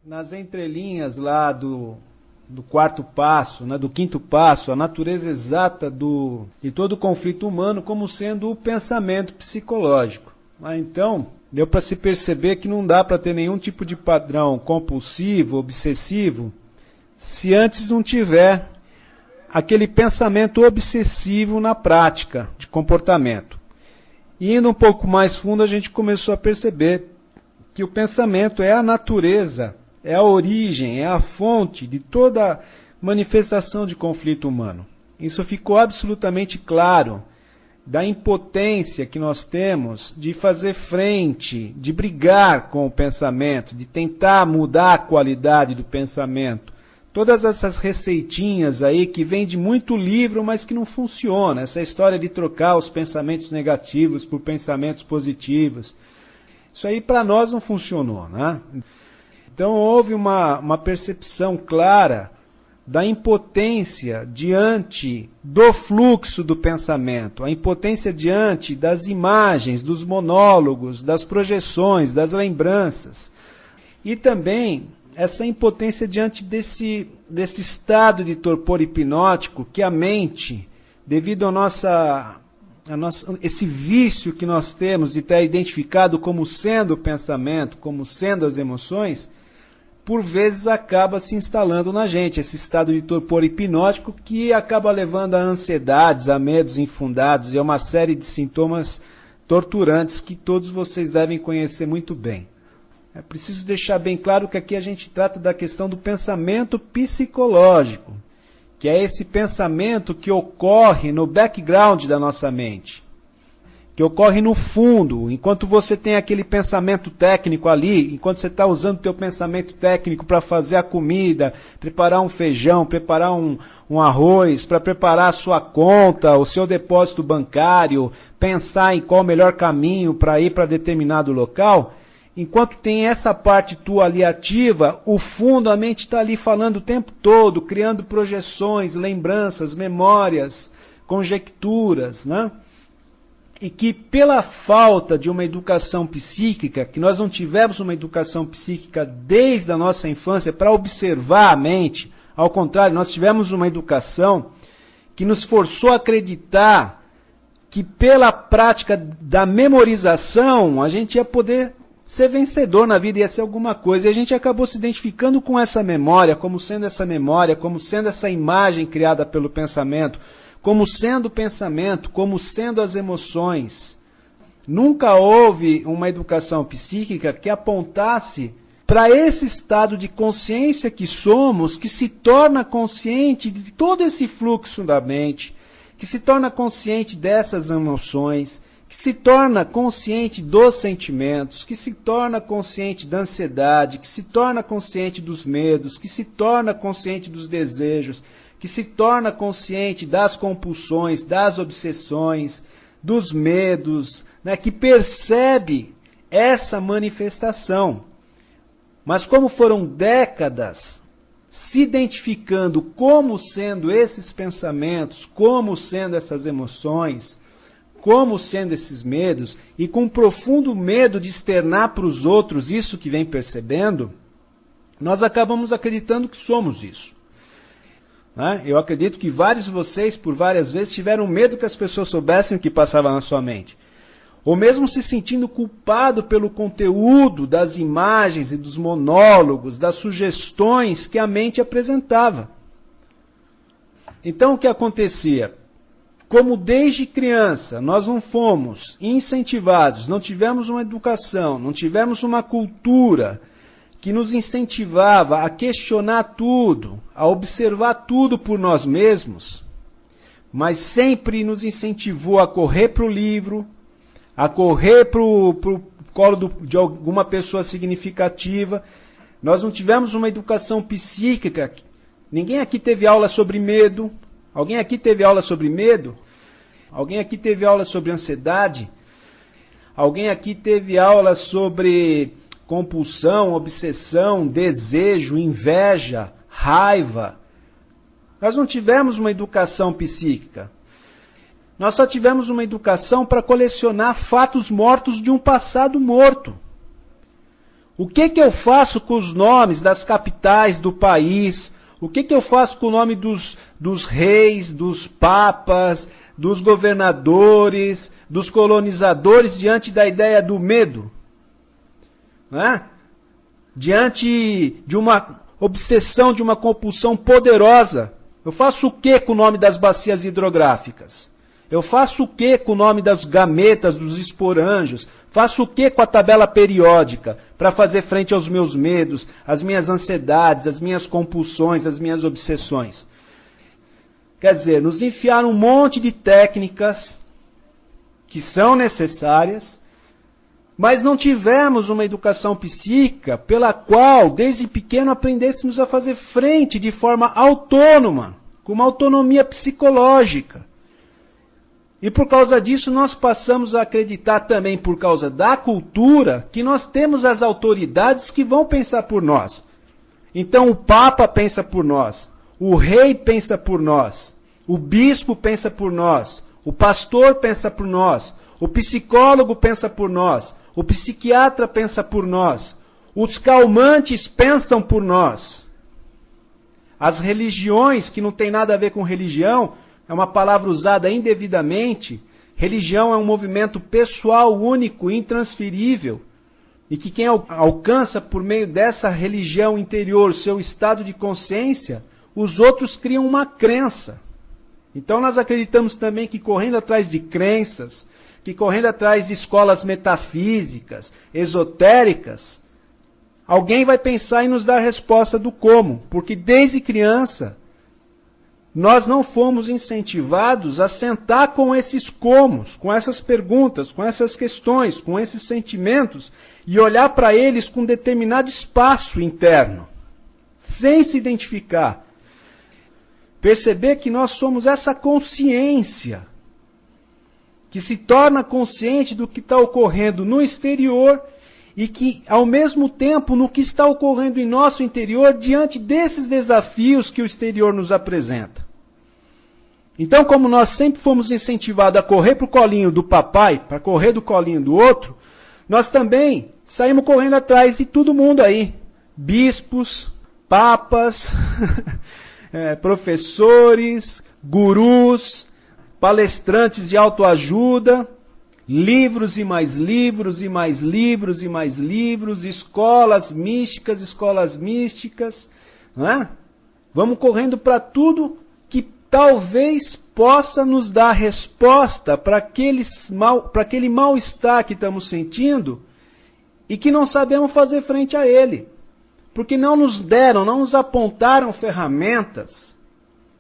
nas entrelinhas lá do quarto passo, né, do quinto passo, a natureza exata de todo o conflito humano como sendo o pensamento psicológico. Então, deu para se perceber que não dá para ter nenhum tipo de padrão compulsivo, obsessivo, se antes não tiver aquele pensamento obsessivo na prática de comportamento. E indo um pouco mais fundo, a gente começou a perceber que o pensamento é a natureza, é a origem, é a fonte de toda manifestação de conflito humano. Isso ficou absolutamente claro da impotência que nós temos de fazer frente, de brigar com o pensamento, de tentar mudar a qualidade do pensamento. Todas essas receitinhas aí que vêm de muito livro, mas que não funciona. Essa história de trocar os pensamentos negativos por pensamentos positivos. Isso aí para nós não funcionou, né? Então houve uma percepção clara da impotência diante do fluxo do pensamento, a impotência diante das imagens, dos monólogos, das projeções, das lembranças. E também essa impotência diante desse estado de torpor hipnótico que a mente, devido esse vício que nós temos de ter identificado como sendo o pensamento, como sendo as emoções, por vezes acaba se instalando na gente, esse estado de torpor hipnótico que acaba levando a ansiedades, a medos infundados e a uma série de sintomas torturantes que todos vocês devem conhecer muito bem. É preciso deixar bem claro que aqui a gente trata da questão do pensamento psicológico, que é esse pensamento que ocorre no background da nossa mente, que ocorre no fundo, enquanto você tem aquele pensamento técnico ali, enquanto você está usando o teu pensamento técnico para fazer a comida, preparar um feijão, preparar um arroz, para preparar a sua conta, o seu depósito bancário, pensar em qual o melhor caminho para ir para determinado local, enquanto tem essa parte tua ali ativa, o fundo, a mente está ali falando o tempo todo, criando projeções, lembranças, memórias, conjecturas, né? E que pela falta de uma educação psíquica, que nós não tivemos uma educação psíquica desde a nossa infância para observar a mente, ao contrário, nós tivemos uma educação que nos forçou a acreditar que pela prática da memorização a gente ia poder ser vencedor na vida, ia ser alguma coisa. E a gente acabou se identificando com essa memória, como sendo essa imagem criada pelo pensamento, como sendo o pensamento, como sendo as emoções. Nunca houve uma educação psíquica que apontasse para esse estado de consciência que somos, que se torna consciente de todo esse fluxo da mente, que se torna consciente dessas emoções, que se torna consciente dos sentimentos, que se torna consciente da ansiedade, que se torna consciente dos medos, que se torna consciente dos desejos, que se torna consciente das compulsões, das obsessões, dos medos, né, que percebe essa manifestação. Mas como foram décadas se identificando como sendo esses pensamentos, como sendo essas emoções, como sendo esses medos, e com profundo medo de externar para os outros isso que vem percebendo, nós acabamos acreditando que somos isso. Eu acredito que vários de vocês, por várias vezes, tiveram medo que as pessoas soubessem o que passava na sua mente. Ou mesmo se sentindo culpado pelo conteúdo das imagens e dos monólogos, das sugestões que a mente apresentava. Então o que acontecia? Como desde criança nós não fomos incentivados, não tivemos uma educação, não tivemos uma cultura que nos incentivava a questionar tudo, a observar tudo por nós mesmos, mas sempre nos incentivou a correr para o livro, a correr para o colo de alguma pessoa significativa. Nós não tivemos uma educação psíquica. Ninguém aqui teve aula sobre medo. Alguém aqui teve aula sobre medo? Alguém aqui teve aula sobre ansiedade? Alguém aqui teve aula sobre compulsão, obsessão, desejo, inveja, raiva? Nós não tivemos uma educação psíquica. Nós só tivemos uma educação para colecionar fatos mortos de um passado morto. O que eu faço com os nomes das capitais do país? O que eu faço com o nome dos reis, dos papas, dos governadores, dos colonizadores diante da ideia do medo? Né? Diante de uma obsessão, de uma compulsão poderosa. Eu faço o que com o nome das bacias hidrográficas? Eu faço o que com o nome das gametas, dos esporângios? Faço o que com a tabela periódica para fazer frente aos meus medos, às minhas ansiedades, às minhas compulsões, às minhas obsessões? Quer dizer, nos enfiaram um monte de técnicas que são necessárias, mas não tivemos uma educação psíquica pela qual, desde pequeno, aprendêssemos a fazer frente de forma autônoma, com uma autonomia psicológica. E por causa disso, nós passamos a acreditar também, por causa da cultura, que nós temos as autoridades que vão pensar por nós. Então o Papa pensa por nós, o rei pensa por nós, o bispo pensa por nós, o pastor pensa por nós, o psicólogo pensa por nós, o psiquiatra pensa por nós, os calmantes pensam por nós. As religiões, que não tem nada a ver com religião, é uma palavra usada indevidamente. Religião é um movimento pessoal, único, intransferível, e que quem alcança por meio dessa religião interior o seu estado de consciência, os outros criam uma crença. Então nós acreditamos também que correndo atrás de crenças, que correndo atrás de escolas metafísicas, esotéricas, alguém vai pensar e nos dar a resposta do como, porque desde criança nós não fomos incentivados a sentar com esses comos, com essas perguntas, com essas questões, com esses sentimentos e olhar para eles com determinado espaço interno, sem se identificar. Perceber que nós somos essa consciência que se torna consciente do que está ocorrendo no exterior e que, ao mesmo tempo, no que está ocorrendo em nosso interior, diante desses desafios que o exterior nos apresenta. Então, como nós sempre fomos incentivados a correr para o colinho do papai, para correr do colinho do outro, nós também saímos correndo atrás de todo mundo aí. Bispos, papas, professores, gurus, palestrantes de autoajuda, livros e mais livros, e mais livros, e mais livros, escolas místicas, não é? Vamos correndo para tudo que talvez possa nos dar resposta para aquele mal-estar que estamos sentindo e que não sabemos fazer frente a ele. Porque não nos apontaram ferramentas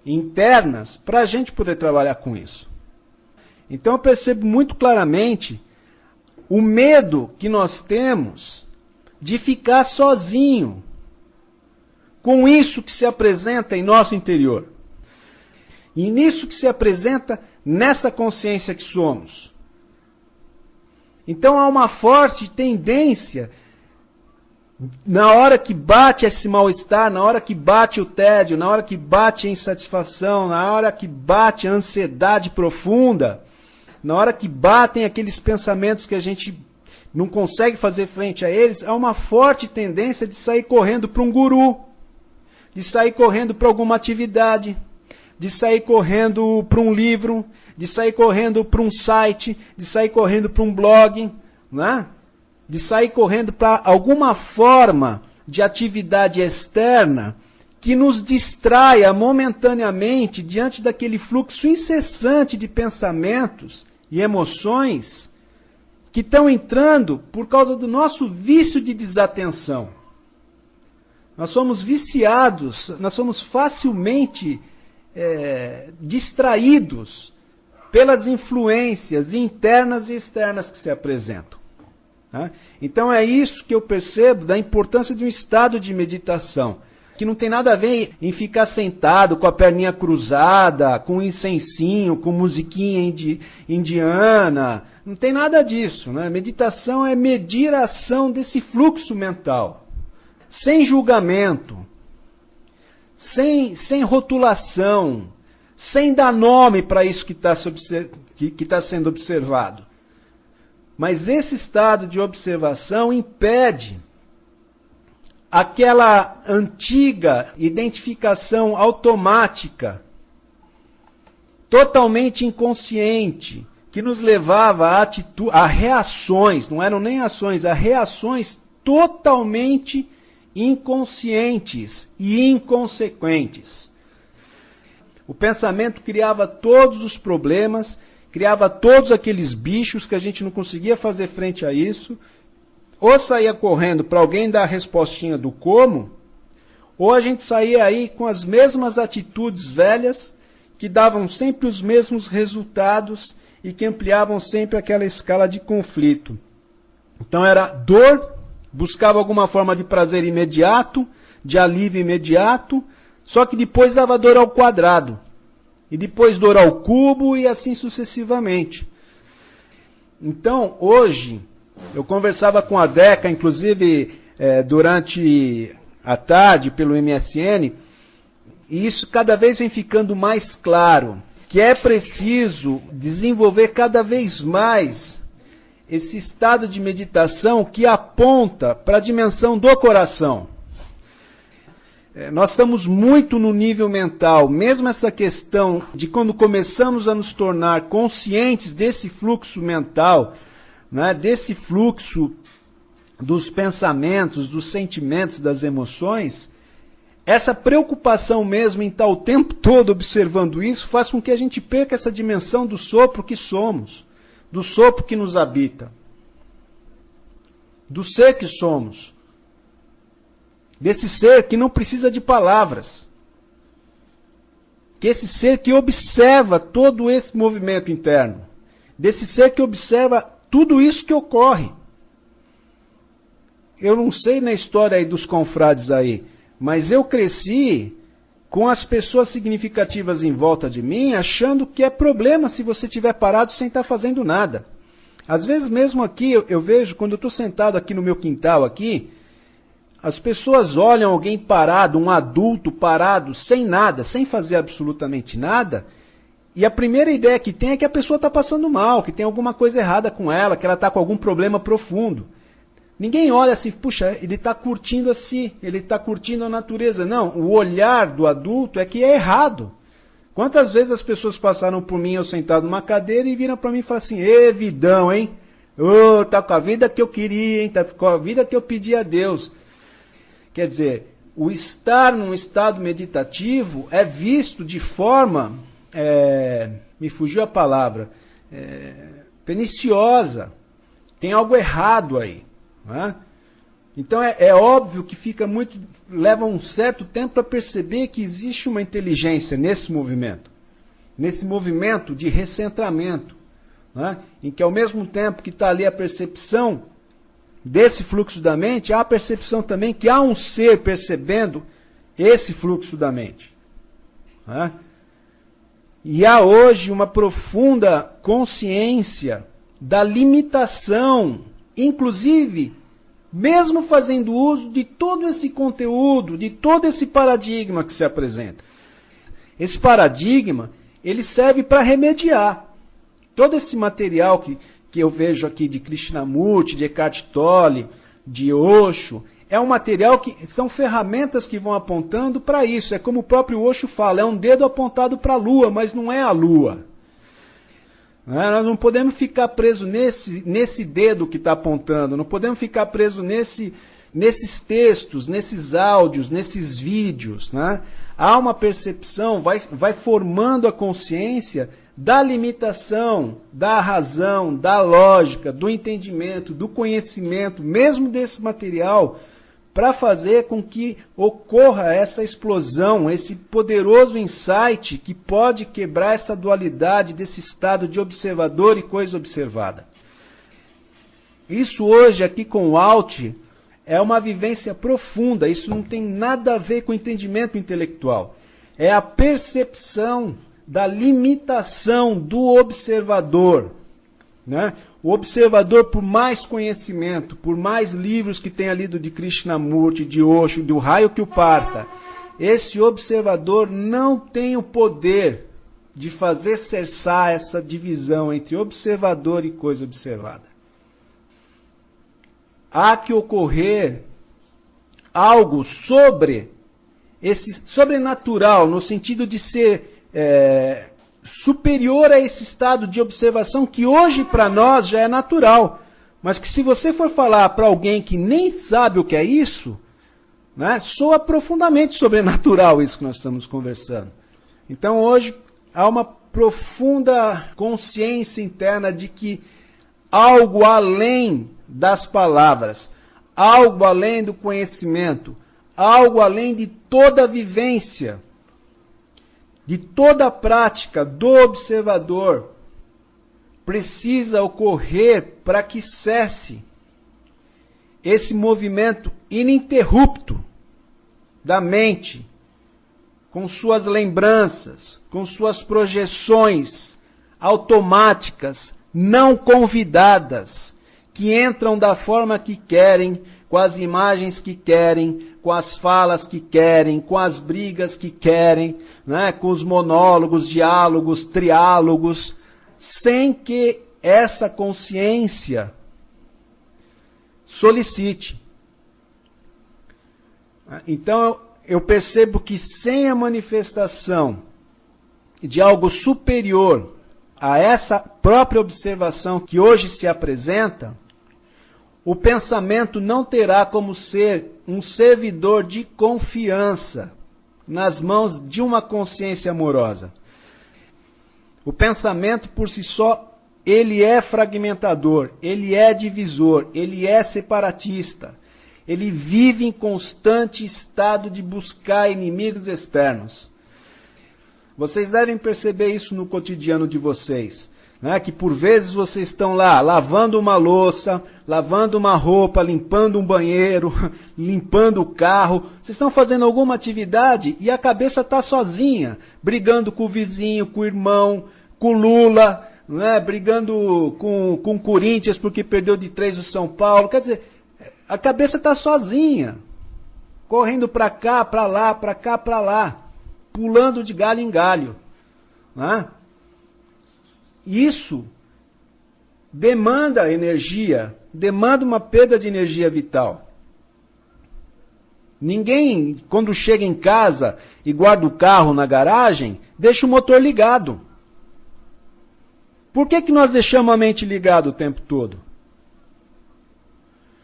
internas para a gente poder trabalhar com isso. Então eu percebo muito claramente o medo que nós temos de ficar sozinho com isso que se apresenta em nosso interior. E nisso que se apresenta nessa consciência que somos. Então há uma forte tendência, na hora que bate esse mal-estar, na hora que bate o tédio, na hora que bate a insatisfação, na hora que bate a ansiedade profunda, na hora que batem aqueles pensamentos que a gente não consegue fazer frente a eles, há uma forte tendência de sair correndo para um guru, de sair correndo para alguma atividade, de sair correndo para um livro, de sair correndo para um site, de sair correndo para um blog, né? De sair correndo para alguma forma de atividade externa que nos distraia momentaneamente diante daquele fluxo incessante de pensamentos e emoções que estão entrando por causa do nosso vício de desatenção. Nós somos viciados, nós somos facilmente distraídos pelas influências internas e externas que se apresentam. Então é isso que eu percebo da importância de um estado de meditação, que não tem nada a ver em ficar sentado com a perninha cruzada, com um incensinho, com musiquinha indiana, não tem nada disso. Né? Meditação é medir a ação desse fluxo mental, sem julgamento, sem rotulação, sem dar nome para isso que está sendo observado. Mas esse estado de observação impede aquela antiga identificação automática, totalmente inconsciente, que nos levava a reações, não eram nem ações, a reações totalmente inconscientes e inconsequentes. O pensamento criava todos os problemas, criava todos aqueles bichos que a gente não conseguia fazer frente a isso, ou saía correndo para alguém dar a respostinha do como, ou a gente saía aí com as mesmas atitudes velhas, que davam sempre os mesmos resultados e que ampliavam sempre aquela escala de conflito. Então era dor, buscava alguma forma de prazer imediato, de alívio imediato, só que depois dava dor ao quadrado, e depois dor ao cubo e assim sucessivamente. Então, hoje, eu conversava com a Deca, inclusive durante a tarde, pelo MSN, e isso cada vez vem ficando mais claro, que é preciso desenvolver cada vez mais esse estado de meditação que aponta para a dimensão do coração. Nós estamos muito no nível mental, mesmo essa questão de quando começamos a nos tornar conscientes desse fluxo mental, né, desse fluxo dos pensamentos, dos sentimentos, das emoções, essa preocupação mesmo em estar o tempo todo observando isso faz com que a gente perca essa dimensão do sopro que somos, do sopro que nos habita, do ser que somos, desse ser que não precisa de palavras, que esse ser que observa todo esse movimento interno, desse ser que observa tudo isso que ocorre. Eu não sei na história aí dos confrades aí, mas eu cresci com as pessoas significativas em volta de mim, achando que é problema se você estiver parado sem estar fazendo nada. Às vezes mesmo aqui, eu vejo, quando eu estou sentado aqui no meu quintal, aqui, as pessoas olham alguém parado, um adulto parado, sem nada, sem fazer absolutamente nada, e a primeira ideia que tem é que a pessoa está passando mal, que tem alguma coisa errada com ela, que ela está com algum problema profundo. Ninguém olha assim, puxa, ele está curtindo assim, ele está curtindo a natureza. Não, o olhar do adulto é que é errado. Quantas vezes as pessoas passaram por mim, eu sentado numa cadeira, e viram para mim e falaram assim, ê, vidão, hein? Ô, tá com a vida que eu queria, hein? Tá com a vida que eu pedi a Deus. Quer dizer, o estar num estado meditativo é visto de forma, me fugiu a palavra, perniciosa. Tem algo errado aí. Não é? Então é óbvio que leva um certo tempo para perceber que existe uma inteligência nesse movimento de recentramento, não é? Em que ao mesmo tempo que está ali a percepção desse fluxo da mente, há a percepção também que há um ser percebendo esse fluxo da mente. Não é? E há hoje uma profunda consciência da limitação, inclusive, mesmo fazendo uso de todo esse conteúdo, de todo esse paradigma que se apresenta. Esse paradigma, ele serve para remediar. Todo esse material que eu vejo aqui de Krishnamurti, de Eckhart Tolle, de Osho, é um material que são ferramentas que vão apontando para isso. É como o próprio Osho fala, é um dedo apontado para a Lua, mas não é a Lua. Nós não podemos ficar presos nesse dedo que está apontando, não podemos ficar presos nesses textos, nesses áudios, nesses vídeos. Né? Há uma percepção, vai formando a consciência da limitação, da razão, da lógica, do entendimento, do conhecimento, mesmo desse material, para fazer com que ocorra essa explosão, esse poderoso insight que pode quebrar essa dualidade desse estado de observador e coisa observada. Isso hoje aqui com o Alt é uma vivência profunda, isso não tem nada a ver com entendimento intelectual. É a percepção da limitação do observador. Né? O observador, por mais conhecimento, por mais livros que tenha lido de Krishnamurti, de Osho, do raio que o parta, esse observador não tem o poder de fazer cessar essa divisão entre observador e coisa observada. Há que ocorrer algo sobrenatural, no sentido de ser superior a esse estado de observação que hoje para nós já é natural, mas que se você for falar para alguém que nem sabe o que é isso, né, soa profundamente sobrenatural isso que nós estamos conversando. Então hoje há uma profunda consciência interna de que algo além das palavras, algo além do conhecimento, algo além de toda a vivência, de toda a prática do observador, precisa ocorrer para que cesse esse movimento ininterrupto da mente, com suas lembranças, com suas projeções automáticas, não convidadas, que entram da forma que querem, com as imagens que querem, com as falas que querem, com as brigas que querem, né, com os monólogos, diálogos, triálogos, sem que essa consciência solicite. Então eu percebo que sem a manifestação de algo superior a essa própria observação que hoje se apresenta, o pensamento não terá como ser um servidor de confiança nas mãos de uma consciência amorosa. O pensamento por si só, ele é fragmentador, ele é divisor, ele é separatista. Ele vive em constante estado de buscar inimigos externos. Vocês devem perceber isso no cotidiano de vocês, né? Que por vezes vocês estão lá lavando uma louça, lavando uma roupa, limpando um banheiro, limpando o carro. Vocês estão fazendo alguma atividade e a cabeça está sozinha, brigando com o vizinho, com o irmão, com o Lula, né? Brigando com o Corinthians porque perdeu de 3 o São Paulo. Quer dizer, a cabeça está sozinha, correndo para cá, para lá, para cá, para lá, pulando de galho em galho. Né? Isso demanda energia, demanda uma perda de energia vital. Ninguém, quando chega em casa e guarda o carro na garagem, deixa o motor ligado. Por que nós deixamos a mente ligada o tempo todo?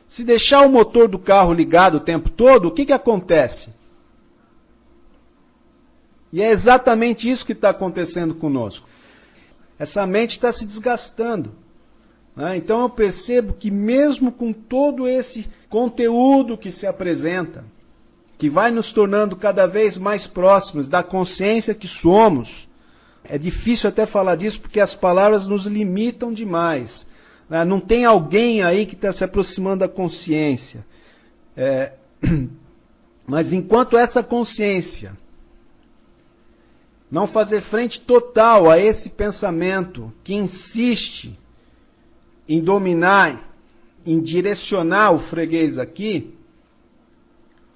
Se deixar o motor do carro ligado o tempo todo, o que acontece? E é exatamente isso que está acontecendo conosco. Essa mente está se desgastando. Né? Então eu percebo que mesmo com todo esse conteúdo que se apresenta, que vai nos tornando cada vez mais próximos da consciência que somos, é difícil até falar disso porque as palavras nos limitam demais. Não tem alguém aí que está se aproximando da consciência. Mas enquanto essa consciência não fazer frente total a esse pensamento que insiste em dominar, em direcionar o freguês aqui,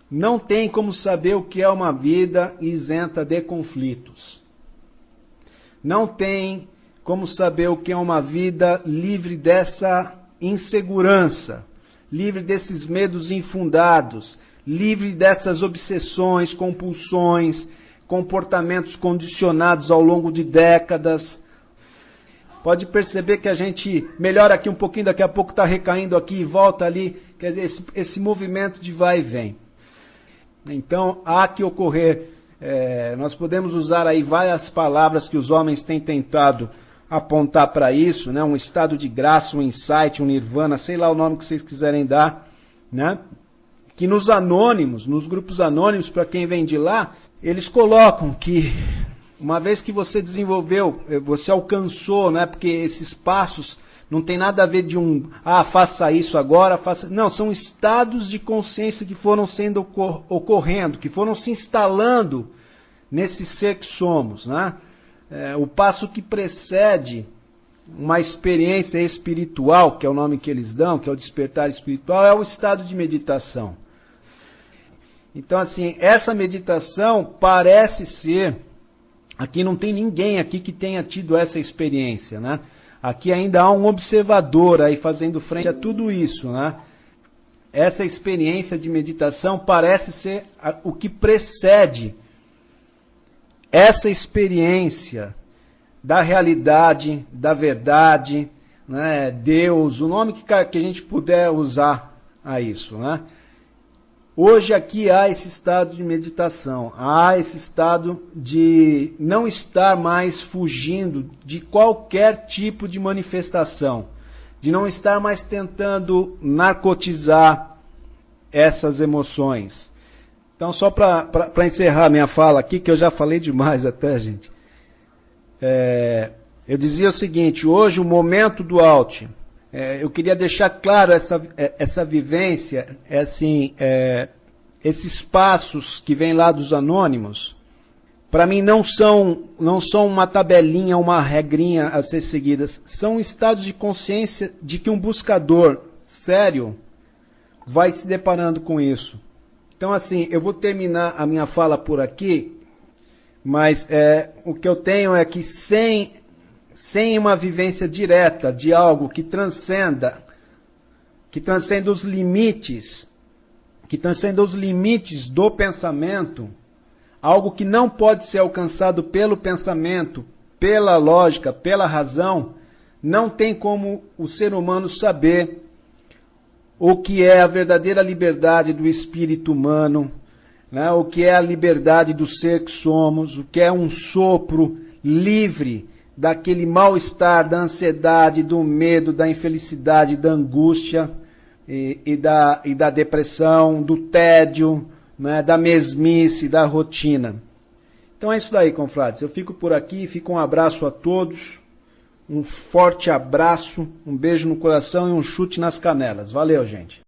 não tem como saber o que é uma vida isenta de conflitos. Não tem como saber o que é uma vida livre dessa insegurança, livre desses medos infundados, livre dessas obsessões, compulsões, comportamentos condicionados ao longo de décadas. Pode perceber que a gente melhora aqui um pouquinho, daqui a pouco está recaindo aqui e volta ali. Quer dizer, esse movimento de vai e vem. Então, há que ocorrer, nós podemos usar aí várias palavras que os homens têm tentado apontar para isso, né? Um estado de graça, um insight, um nirvana, sei lá o nome que vocês quiserem dar, né? Que nos anônimos, nos grupos anônimos, para quem vem de lá, eles colocam que uma vez que você desenvolveu, você alcançou, né? Porque esses passos não tem nada a ver de faça isso agora, faça... Não, são estados de consciência que foram sendo ocorrendo, que foram se instalando nesse ser que somos, né? O passo que precede uma experiência espiritual, que é o nome que eles dão, que é o despertar espiritual, é o estado de meditação. Então, assim, essa meditação parece ser... Aqui não tem ninguém aqui que tenha tido essa experiência, né? Aqui ainda há um observador aí fazendo frente a tudo isso, né? essa experiência de meditação parece ser o que precede essa experiência da realidade, da verdade, né, Deus, o nome que a gente puder usar a isso, né? Hoje aqui há esse estado de meditação, há esse estado de não estar mais fugindo de qualquer tipo de manifestação, de não estar mais tentando narcotizar essas emoções. Então, só para encerrar minha fala aqui, que eu já falei demais até, gente, eu dizia o seguinte: hoje o momento do Alt, eu queria deixar claro essa vivência, esses passos que vêm lá dos anônimos, para mim não são uma tabelinha, uma regrinha a ser seguidas, são estados de consciência de que um buscador sério vai se deparando com isso. Então, assim, eu vou terminar a minha fala por aqui, mas o que eu tenho é que sem uma vivência direta de algo que transcenda os limites, do pensamento, algo que não pode ser alcançado pelo pensamento, pela lógica, pela razão, não tem como o ser humano saber o que é a verdadeira liberdade do espírito humano, né? O que é a liberdade do ser que somos, o que é um sopro livre daquele mal-estar, da ansiedade, do medo, da infelicidade, da angústia e da depressão, do tédio, né? Da mesmice, da rotina. Então é isso daí, confrades. Eu fico por aqui, fico um abraço a todos, um forte abraço, um beijo no coração e um chute nas canelas. Valeu, gente.